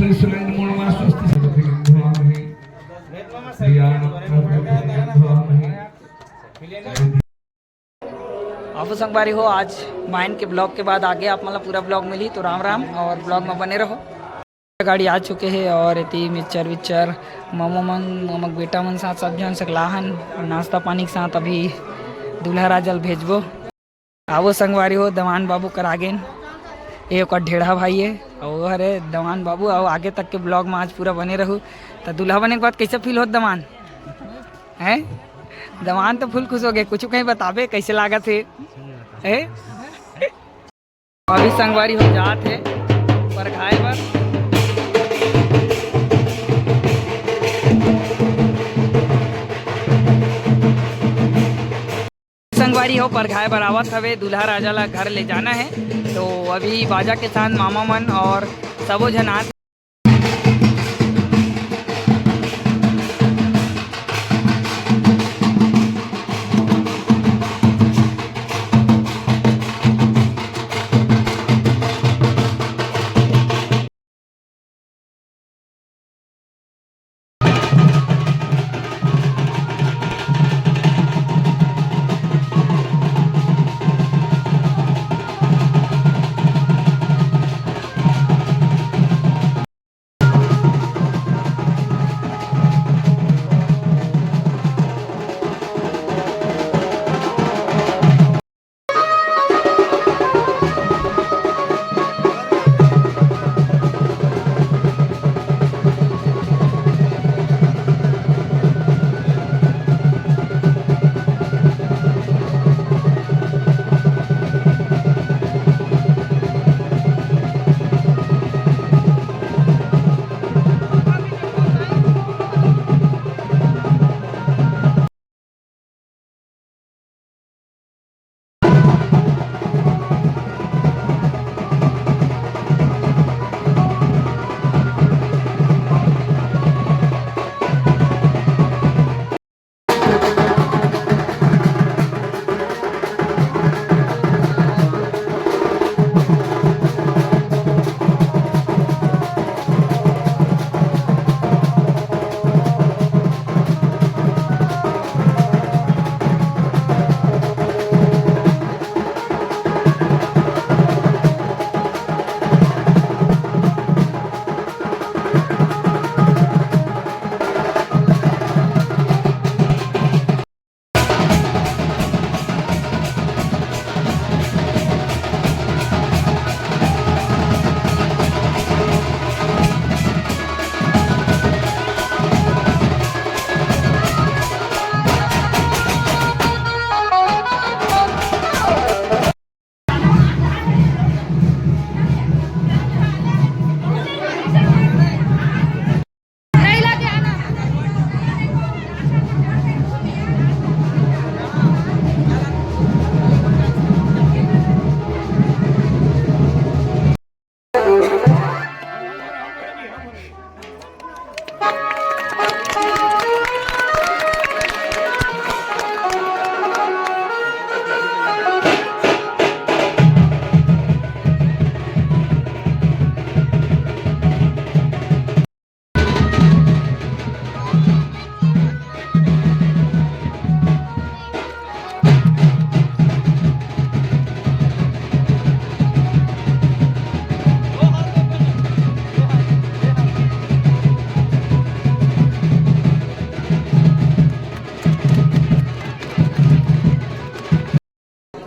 श्री सुरेंद्र नमो नमः स्वस्ति आपो संगवारी हो आज माइन के ब्लॉग के बाद आगे आप मतलब पूरा ब्लॉग मिली तो राम राम और ब्लॉग में बने रहो। गाड़ी आ चुके हैं और इतनी मिक्सचर विक्चर मोमो मन ममक बेटा मन साथ सब जन सकलाहन और नाश्ता पानी के साथ अभी दूल्हा राजल भेजबो। आवो संगवारी हो दवान बाबू कर आगे एक और ढेढ़ा भाई है और अरे दवान बाबू आओ आगे तक के ब्लॉग में आज पूरा बने रहूँ। तो दूल्हा बने के बाद कैसे फील हो दवान है? दवान तो फुल खुश हो गए, कुछ कहीं बताबे कैसे लागत है? अभी संगवारी हो जात है पर खाए बर संगवारी हो पर खाए बरावत हवे दूल्हा राजा ला घर ले जाना है। तो अभी बाजा के साथ मामा मन और सबो जनात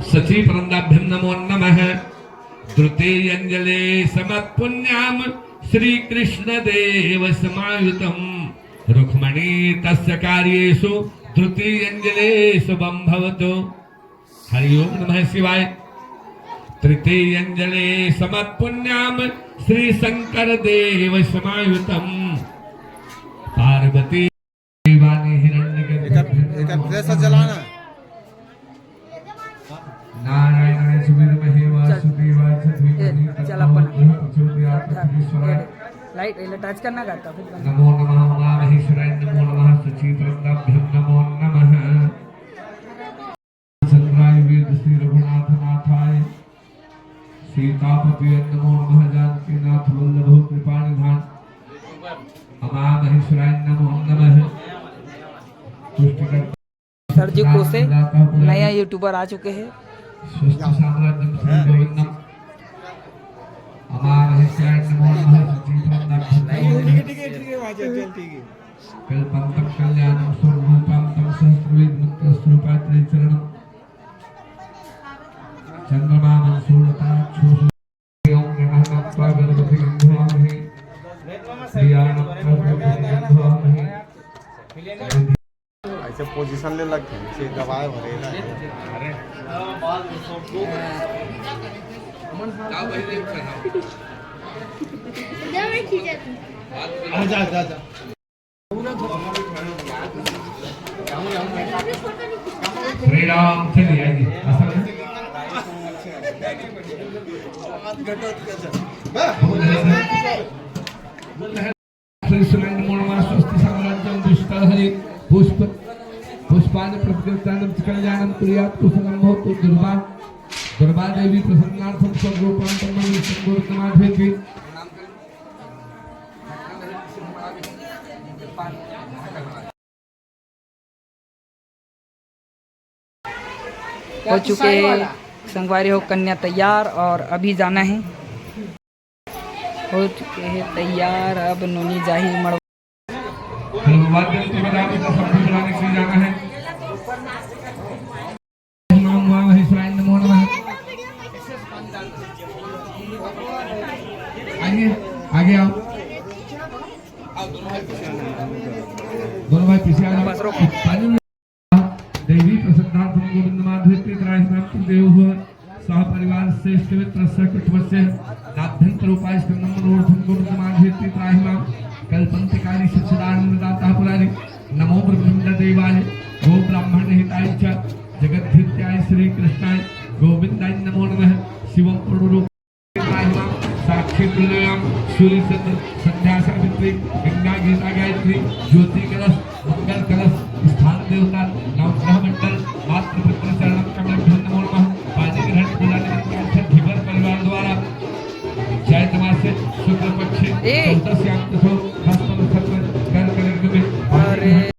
सची प्रंदाभ्यम नमो नमः द्रुतेयंजले समत्पुण्याम श्री कृष्ण देव समायुतम रुक्मणी तस्य कार्येषु द्रुतेयंजलेषु बंभवतो। हरि ओम नमः शिवाय। तृतीयंजले समत्पुण्याम श्री शंकर देव समायुतम पार्वती वाणी हिरण्यगर्भ जलाना नारायण सुविद्महे वासुदेवाय चल अपन लाइट टच करना गाता फिर नमो नमः उमामहेश्वराय नमो नमः सचीतरंदाभ्यं नमो नमः चंद्राय वेद श्री रघुनाथ नाथाय सीतापति नमो नमः जानकीनाथ वल्लभ कृपानिधान अमामहेश्वराय नमो नमः। पुष्टिकर सरजू कोसे नया यूट्यूबर आ चुके हैं। स्वस्थ साम्राज्यम श्री गोविंदम। अमामहेश्वराय नमो नमः। ठीक है भाई चल ठीक है। कल्पंतम कल्याणम स्वरूपम तम सहस्रविद मंत्र स्वरूपाय त्रिचरणम चंद्रमा मंसूरता छुषु ओम नमः नमः गणपति गंधवामहे प्रियाणम गंधवामहे। ऐसे पोजीशन ले लगते हैं से दबाए भरे ना। अरे जा जा जा श्री राम चलिए आइए असल में श्री सुरेंद्र मोहन स्वस्ति साम्राज्यम दुष्टहरि पुष्प पुष्पानि प्रकृतानं कल्याणं कुर्यात् कुशलं भवतु। दुर्गा देवी प्रसन्नार्थं स्वरूपां तन्मयि संगोर्तमाधेति। हो चुके हैं संगवारी हो कन्या तैयार और अभी जाना है। हो चुके हैं तैयार, अब नोनी जाही मड़वा वाद्य के बाद आपको सब बुलाने के लिए जाना है। नमो महेश्वराय नमो नमः। आइए आगे आओ। दोनों भाई पीछे आ जाओ। देवी प्रसन्नार्थं गोविंदमाधवेति त्रायस्नाथं देवः सह परिवार श्रेष्ठ मित्रस्य कुटुंबस्य नाभ्यन्तरोपाय स्कंदं मनोरथं गोविंदमाधवेति त्रायस्नाथं कल्पंतिकारी सच्चिदानंददाता पुरारी नमो ब्रह्मण्ड देवाय गो ब्राह्मण हिताय च जगद्धित्याय श्री कृष्णाय गोविंदाय नमो नमः। शिवं पूर्णरूपाय साक्षी तुल्यं सूर्य चंद्र संध्या सावित्री गंगा गीता गायत्री ज्योति कलश मंगल कलश स्थान देवता नवग्रह मंडल मातृपुत्र शरणम कमलभ्यो नमो नमः। पानी ग्रहण बुलाने के धीवर परिवार द्वारा चैत मास से शुक्ल पक्ष चौदस्याम तथो हस्तम सत्र कर करेंगे में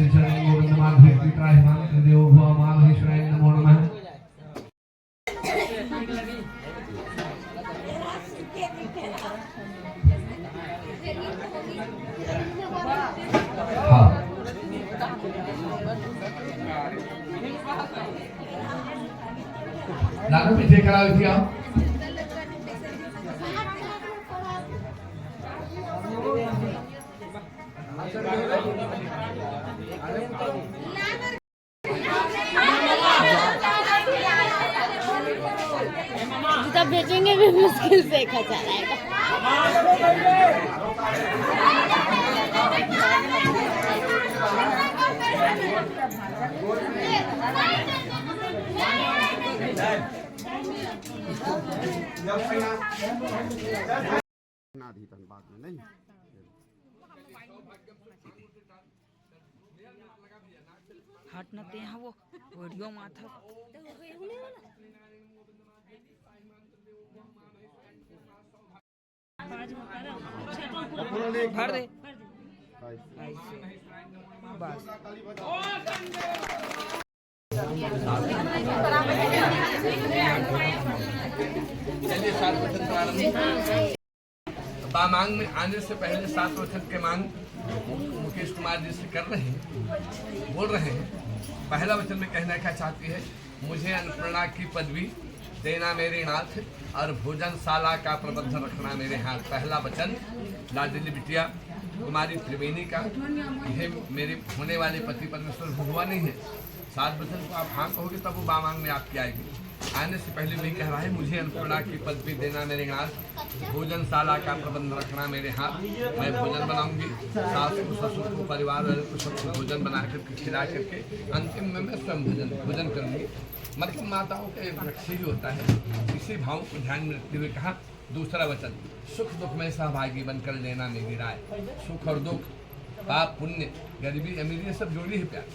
श्री चरण गोविंद माधव पित्राहिमां देवो भव महामहेश्वराय नमो नमः। लाडू पीछे करा थी आप जूता बेचेंगे भी मुश्किल से खचा रहेगा। बाद में नहीं हट न ते हैं वो वीडियो माथा भर दे बस चलिए 7 वचन प्रारंभ। बामांग में आने से पहले 7 वचन के मांग मुकेश कुमार जी से कर रहे हैं, बोल रहे हैं। पहला वचन में कहना क्या चाहती है, मुझे अन्नपूर्णा की पदवी देना मेरे नाथ और भोजनशाला का प्रबंध रखना मेरे हाथ। पहला वचन लाडली बिटिया कुमारी त्रिवेणी का, यह मेरे होने वाले पति परमेश्वर भगवान ही है। 7 वचन को आप हाँ कहोगे तब वो बामांग में आपकी आएगी। आने से पहले वही कह रहा है, मुझे अन्नपूर्णा की पदवी देना मेरे हाथ, भोजनशाला का प्रबंध रखना मेरे हाथ। मैं भोजन बनाऊंगी, सास को ससुर को परिवार वाले को सबको भोजन बना करके खिला करके अंतिम में मैं स्वयं भोजन करूंगी। मतलब माताओं का एक लक्ष्य ही होता है। इसी भाव को ध्यान में रखते हुए कहा। दूसरा वचन, सुख दुख में सहभागी बनकर लेना मेरी राय। सुख और दुख, पाप पुण्य, गरीबी अमीरी, ये सब जोड़ी है प्यार।